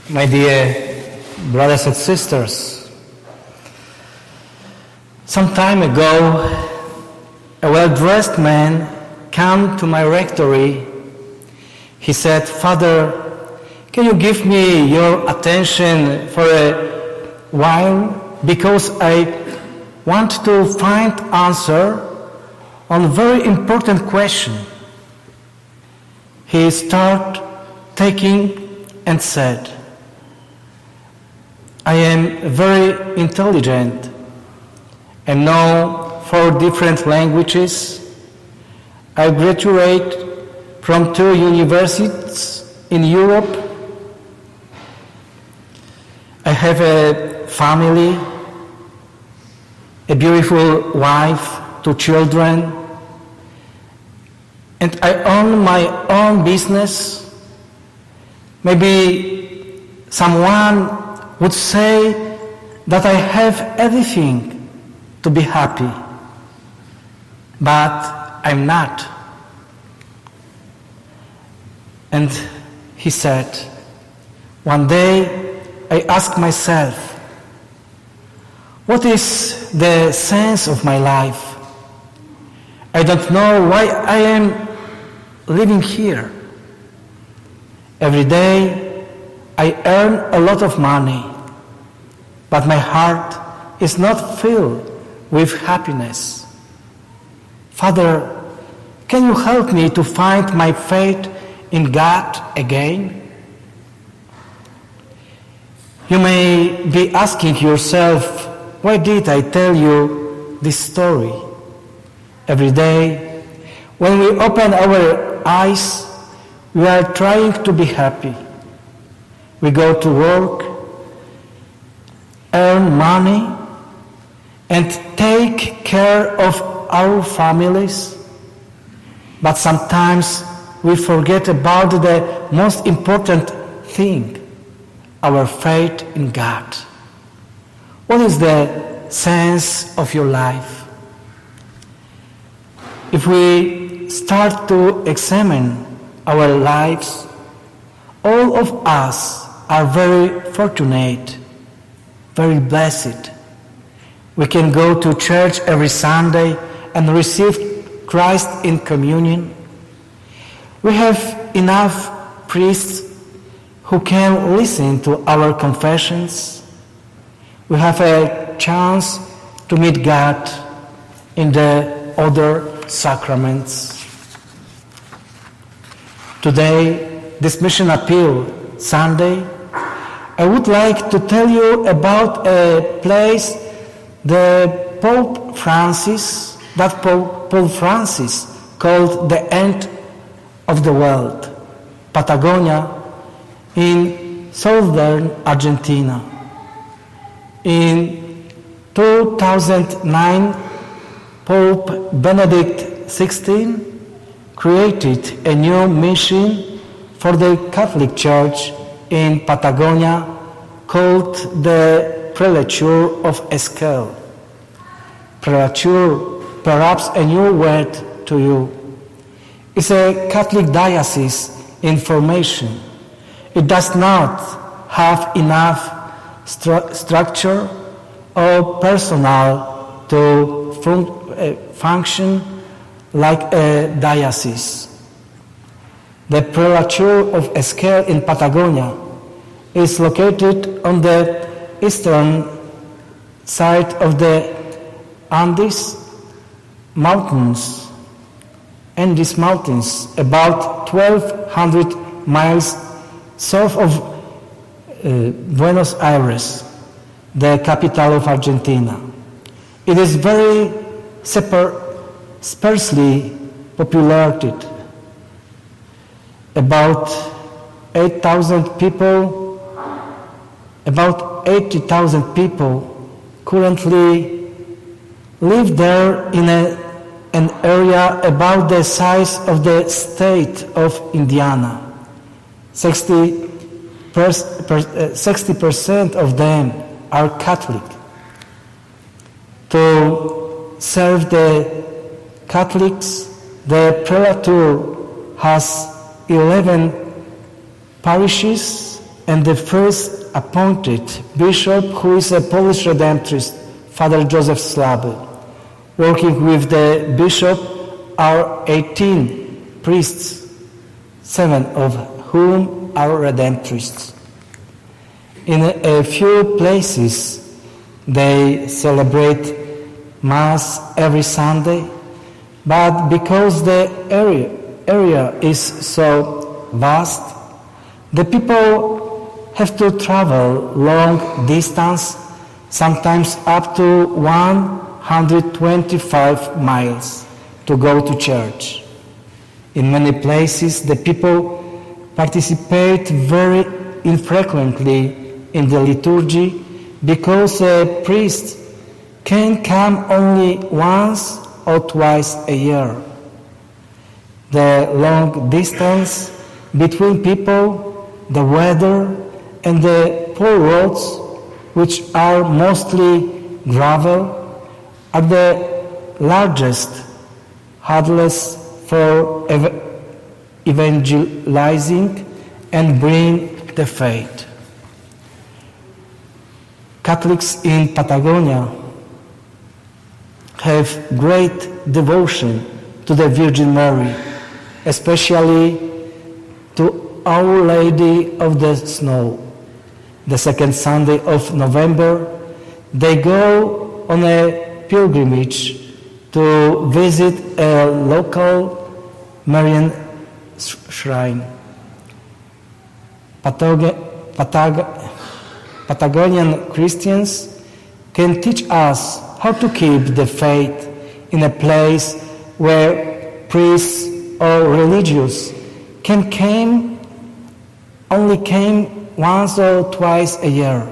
My dear brothers and sisters, some time ago, a well-dressed man came to my rectory. He said, "Father, can you give me your attention for a while? Because I want to find answer on a very important question." He started taking and said, "I am very intelligent and know 4 different languages. I graduated from 2 universities in Europe. I have a family, a beautiful wife, 2 children, and I own my own business. Maybe someone would say that I have everything to be happy, but I'm not." And he said, "One day I asked myself, what is the sense of my life? I don't know why I am living here. Every day I earn a lot of money, but my heart is not filled with happiness. Father, can you help me to find my faith in God again?" You may be asking yourself, why did I tell you this story? Every day, when we open our eyes, we are trying to be happy. We go to work, earn money, and take care of our families. But sometimes we forget about the most important thing, our faith in God. What is the sense of your life? If we start to examine our lives, all of us are very fortunate, very blessed. We can go to church every Sunday and receive Christ in communion. We have enough priests who can listen to our confessions. We have a chance to meet God in the other sacraments. Today, this Mission Appeal Sunday, I would like to tell you about a place that Pope Francis called the end of the world, Patagonia, in southern Argentina. In 2009, Pope Benedict XVI created a new mission for the Catholic Church in Patagonia called the Prelature of Esquel. Prelature, perhaps a new word to you, is a Catholic diocese in formation. It does not have enough structure or personnel to function like a diocese. The Prelature of Esquel in Patagonia is located on the eastern side of the Andes Mountains, about 1,200 miles south of Buenos Aires, the capital of Argentina. It is very sparsely populated. About 80,000 people currently live there in an area about the size of the state of Indiana. 60% of them are Catholic. To serve the Catholics, the Prelature has 11 parishes and the first appointed bishop, who is a Polish Redemptorist, Father Joseph Slaby. Working with the bishop are 18 priests, 7 of whom are Redemptorists. In a few places, they celebrate Mass every Sunday, but because the area is so vast, the people have to travel long distance, sometimes up to 125 miles to go to church. In many places, the people participate very infrequently in the liturgy because a priest can come only once or twice a year. The long distance between people, the weather, and the poor roads, which are mostly gravel, are the largest hurdles for evangelizing and bring the faith. Catholics in Patagonia have great devotion to the Virgin Mary, especially to Our Lady of the Snow. The second Sunday of November, they go on a pilgrimage to visit a local Marian shrine. Patagonian Christians can teach us how to keep the faith in a place where priests or religious only came once or twice a year.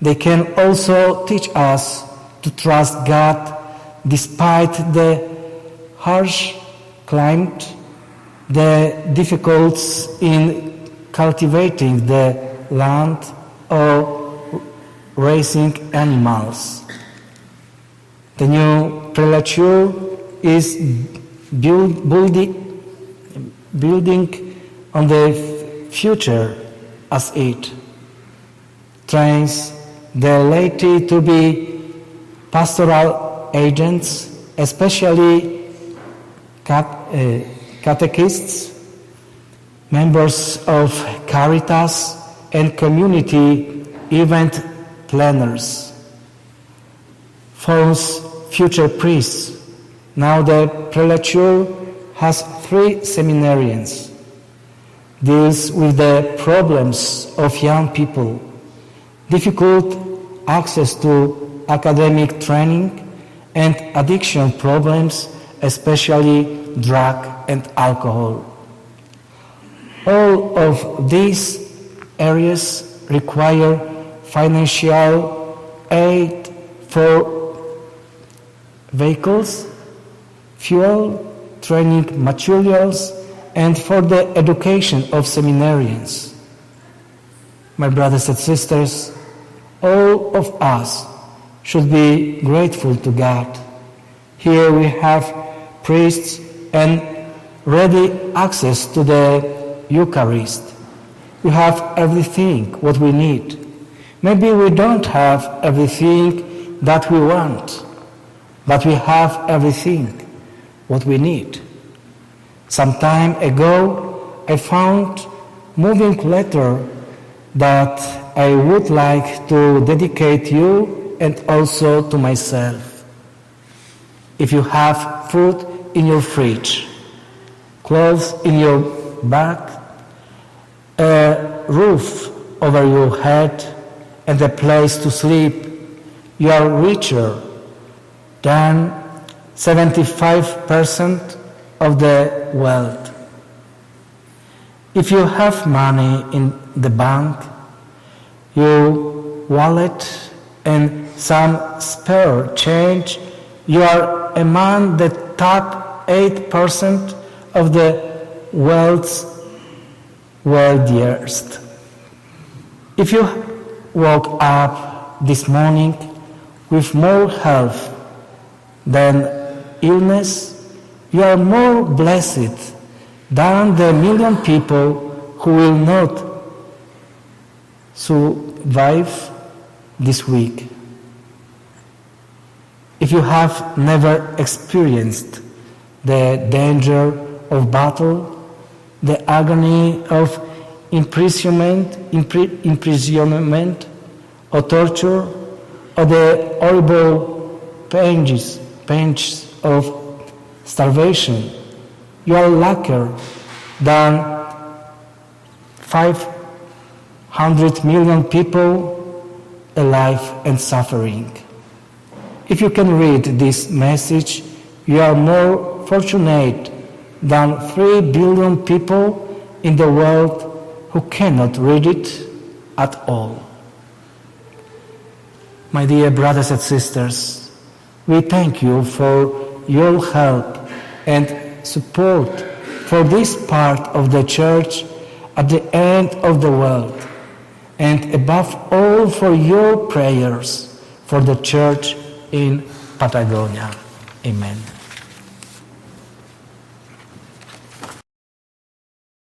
They can also teach us to trust God despite the harsh climate, the difficulties in cultivating the land or raising animals. The new prelature is building on the future as it trains the laity to be pastoral agents, especially catechists, members of Caritas, and community event planners. Forms future priests. Now the prelature has 3 seminarians. Deals with the problems of young people, difficult access to academic training, and addiction problems, especially drug and alcohol. All of these areas require financial aid for vehicles, fuel, training materials, and for the education of seminarians. My brothers and sisters, all of us should be grateful to God. Here we have priests and ready access to the Eucharist. We have everything what we need. Maybe we don't have everything that we want, but we have everything what we need. Some time ago, I found moving letter that I would like to dedicate you and also to myself. If you have food in your fridge, clothes in your bag, a roof over your head, and a place to sleep, you are richer than 75% of the wealth. If you have money in the bank, your wallet, and some spare change, you are among the top 8% of the world's wealthiest. If you woke up this morning with more health than illness, you are more blessed than the million people who will not survive this week. If you have never experienced the danger of battle, the agony of imprisonment or torture, or the horrible pains of starvation, you are luckier than 500 million people alive and suffering. If you can read this message, you are more fortunate than 3 billion people in the world who cannot read it at all. My dear brothers and sisters, we thank you for your help and support for this part of the Church at the end of the world, and above all for your prayers for the Church in Patagonia. Amen.